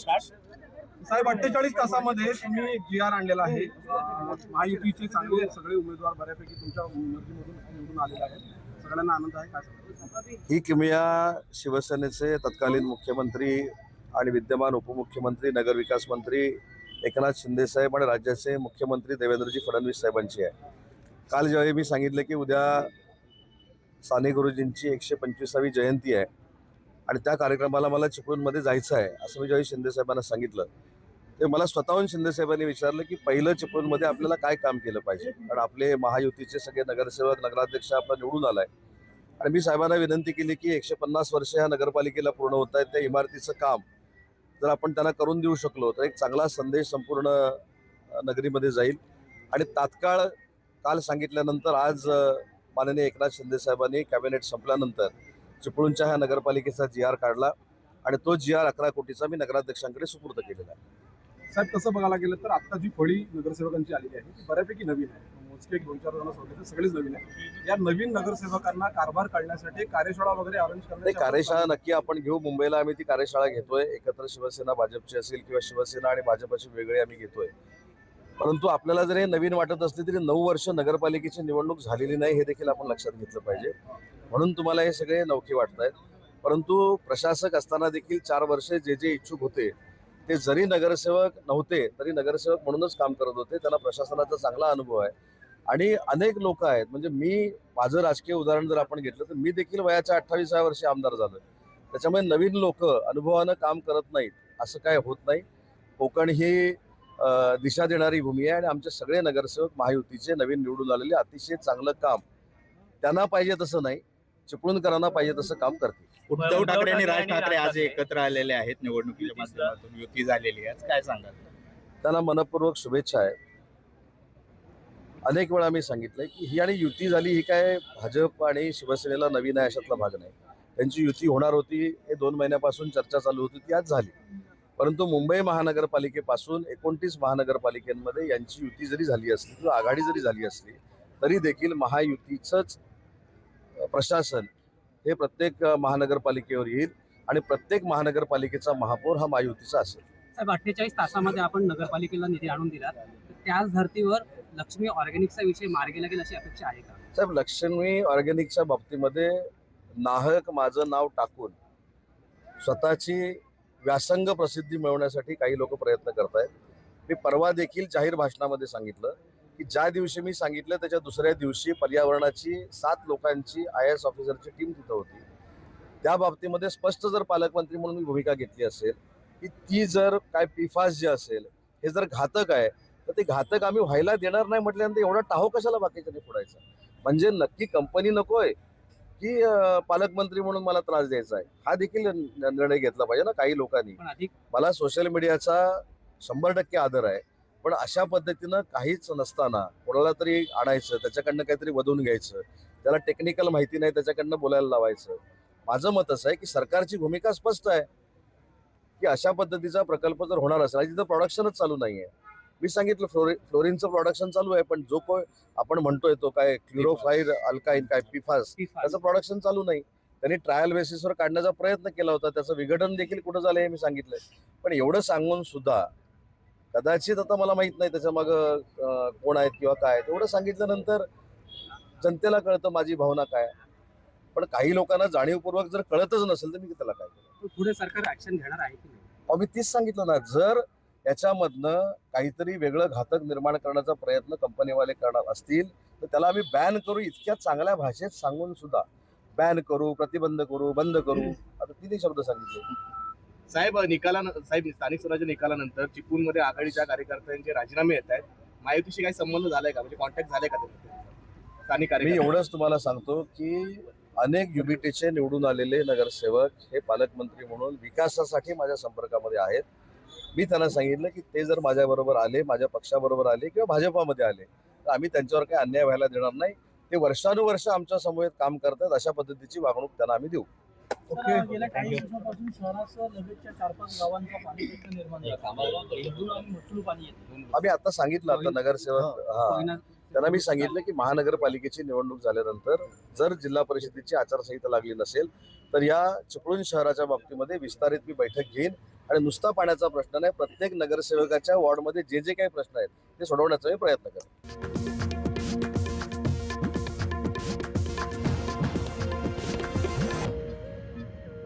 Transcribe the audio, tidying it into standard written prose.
साहेब 48 तासामध्ये तुम्ही जी.आर आणलेला आहे. महायुतीचे चांगले सगळे उमेदवार बऱ्यापैकी तुमच्या मर्जीमधून निवडून आलेले आहेत. सगळ्यांना आनंद आहे. काय सांगाल? ही किमया शिवसेनेचे तत्कालीन मुख्यमंत्री आणि विद्यमान उपमुख्यमंत्री नगरविकास मंत्री एकनाथ शिंदे साहेब आणि राज्याचे मुख्यमंत्री देवेंद्रजी फडणवीस साहेबांची आहे. काल जेव्हा मी सांगितलं की उद्या साने गुरुजींची 125वी जयंती आहे आणि त्या कार्यक्रमाला मला चिपळूणमध्ये जायचं आहे असं मी जेव्हा शिंदे साहेबांना सांगितलं ते मला स्वतःहून शिंदे साहेबांनी विचारलं की पहिलं चिपळूणमध्ये आपल्याला काय काम केलं पाहिजे, कारण आपले महायुतीचे सगळे नगरसेवक नगराध्यक्ष आपला निवडून आलाय. आणि मी साहेबांना विनंती केली की 150 वर्ष ह्या नगरपालिकेला पूर्ण होत आहेत, त्या इमारतीचं काम जर आपण त्यांना करून देऊ शकलो तर एक चांगला संदेश संपूर्ण नगरीमध्ये जाईल. आणि तात्काळ काल सांगितल्यानंतर आज माननीय एकनाथ शिंदे साहेबांनी कॅबिनेट संपल्यानंतर चिपळूणच्या ह्या नगरपालिकेचा जी.आर काढला आणि तो जी.आर 11 कोटीचा मी नगराध्यक्षांकडे सुपूर्द केलेला आहे. साहेब तसं बघायला गेलं तर आता जी फळी नगरसेवकांची आलेली आहे ती बऱ्यापैकी नवीन आहे. मोजके 2-4 जण सोडले सगळेच नवीन आहे. या नवीन नगरसेवकांना कारभार काढण्यासाठी कार्यशाळा वगैरे अरेंज करण्याची कार्यशाळा नक्की आपण घेऊ. मुंबईला आम्ही ती कार्यशाळा घेतोय. एकत्र शिवसेना भाजपची असेल किंवा शिवसेना आणि भाजपची वेगळी आम्ही घेतोय. परंतु आपल्याला जर हे नवीन वाटत असले तरी 9 वर्ष नगरपालिकेची निवडणूक झालेली नाही हे देखील आपण लक्षात घेतलं पाहिजे. म्हणून तुम्हाला हे सगळे नवखे वाटत आहेत. परंतु प्रशासक असताना देखील 4 वर्षे जे जे इच्छुक होते ते जरी नगरसेवक नव्हते तरी नगरसेवक म्हणूनच काम करत होते. त्यांना प्रशासनाचा चांगला अनुभव आहे. आणि अनेक लोक आहेत, म्हणजे मी माझं राजकीय उदाहरण जर आपण घेतलं तर मी देखील वयाच्या 28व्या वर्षी आमदार झालो. त्याच्यामुळे नवीन लोक अनुभवानं काम करत नाहीत असं काय होत नाही. कोकण ही दिशा देणारी भूमी आहे आणि आमचे सगळे नगरसेवक महायुतीचे नवीन निवडून आलेले अतिशय चांगलं काम त्यांना पाहिजे तसं नाही, चिपळूणकरांना पाहिजे तसं काम करतील. उद्धव ठाकरे आणि राज ठाकरे आज एकत्र आलेले आहेत निवडणुकीच्या माध्यमातून, युती झालेली आहे. काय सांगाल? त्यांना मनपूर्वक शुभेच्छा आहेत. अनेक वेळा मी सांगितलंय की ही आणि युती झाली ही काय भाजप आणि शिवसेनेला नवीन आहे अशातला भाग नाही. त्यांची युती होणार होती, हे 2 महिन्यापासून चर्चा चालू होती, ती आज झाली. परंतु मुंबई महानगरपालिकेपासून 29 महानगरपालिकांमध्ये यांची युती जरी झाली असली किंवा आघाडी जरी झाली असली तरी देखील महायुतीचंच प्रशासन हे प्रत्येक महानगरपालिकेवर येईल आणि प्रत्येक महानगरपालिकेचा महापौर हा महायुतीचा असेल. साहेब 48 तासामध्ये आपण नगरपालिकेला निधी आणून दिला, त्याच धर्तीवर लक्ष्मी ऑर्गॅनिकचा विषय मार्गी लागेल अशी अपेक्षा आहे का? साहेब लक्ष्मी ऑर्गॅनिकच्या बाबतीमध्ये नाहक माझं नाव टाकून स्वतःची व्यासंग प्रसिद्धी मिळवण्यासाठी काही लोक प्रयत्न करतायत. मी परवा देखील जाहीर भाषणामध्ये सांगितलं की ज्या दिवशी मी सांगितलं त्याच्या दुसऱ्या दिवशी पर्यावरणाची 7 लोकांची IAS ऑफिसरची टीम तिथं होती. त्या बाबतीमध्ये स्पष्ट जर पालकमंत्री म्हणून मी भूमिका घेतली असेल की ती जर काय PFAS जे असेल हे जर घातक आहे तर ते घातक आम्ही व्हायला देणार नाही म्हटल्यानंतर एवढा टाहो कशाला बाकीच्याने फोडायचा? म्हणजे नक्की कंपनी नकोय की पालकमंत्री म्हणून मला त्रास द्यायचा आहे, हा देखील निर्णय घेतला पाहिजे ना काही लोकांनी. मला सोशल मीडियाचा 100% आदर आहे, पण अशा पद्धतीनं काहीच नसताना कोणाला तरी आणायचं, त्याच्याकडनं काहीतरी वधून घ्यायचं, त्याला टेक्निकल माहिती नाही त्याच्याकडनं बोलायला लावायचं. माझं मत असं आहे की सरकारची भूमिका स्पष्ट आहे की अशा पद्धतीचा प्रकल्प जर होणार असेल, तिथं प्रोडक्शनच चालू नाहीये. मी सांगितलं फ्लोरिनचं प्रोडक्शन चालू आहे, पण जो कोण आपण म्हणतोय तो काय क्लोरोफाईर अल्काईन काय PFAS त्याचं प्रोडक्शन चालू नाही. त्यांनी ट्रायल बेसिसवर काढण्याचा प्रयत्न केला होता, त्याचं विघटन देखील कुठं झालंय हे मी सांगितलंय. पण एवढं सांगून सुद्धा कदाचित आता मला माहित नाही त्याच्या मागं कोण आहेत किंवा काय, तेवढं सांगितल्यानंतर जनतेला कळतं माझी भावना काय. पण काही लोकांना जाणीवपूर्वक जर कळतच नसेल तर मी त्याला काय करू? पुढे सरकार ऍक्शन घेणार आहे की नाही? मी तीच सांगितलं ना, जर याच्यामधनं काहीतरी वेगळं घातक निर्माण करण्याचा प्रयत्न कंपनीवाले करणार असतील तर त्याला आम्ही बॅन करू. इतक्या चांगल्या भाषेत सांगून सुद्धा बॅन करू, प्रतिबंध करू, बंद करू, आता 3 शब्द सांगितले. साहेब स्थानिक स्वराज्य निकालानंतर चिपळूणमध्ये आघाडीच्या कार्यकर्त्यांचे राजीनामे येत आहेत. महायुतीशी काही संबंध झालाय का, म्हणजे कॉन्टॅक्ट झाले का स्थानिक? मी एवढंच तुम्हाला सांगतो की अनेक युबीटीचे निवडून आलेले नगरसेवक हे पालकमंत्री म्हणून विकासासाठी माझ्या संपर्कामध्ये आहेत. मी त्यांना सांगितलं की ते जर माझ्याबरोबर आले, माझ्या पक्षाबरोबर आले किंवा भाजपामध्ये आले तर आम्ही त्यांच्यावर काही अन्याय व्हायला देणार नाही. ते वर्षानुवर्ष आमच्या समवेत काम करतात, अशा पद्धतीची वागणूक त्यांना आम्ही देऊ. गेल्या काही दिवसांपासून शहरासह लगतच्या 4-5 गावांचा पाणी प्रश्न निर्माण झाला. आम्ही आता सांगितलं, आता नगरसेवक त्यांना मी सांगितलं की महानगरपालिकेची निवडणूक झाल्यानंतर जर जिल्हा परिषदेची आचारसंहिता लागली नसेल तर या चिपळूण शहराच्या बाबतीमध्ये विस्तारित मी बैठक घेईन आणि नुसता पाण्याचा प्रश्न नाही, प्रत्येक नगरसेवकाच्या वॉर्डमध्ये जे जे काही प्रश्न आहेत ते सोडवण्याचा मी प्रयत्न करतो.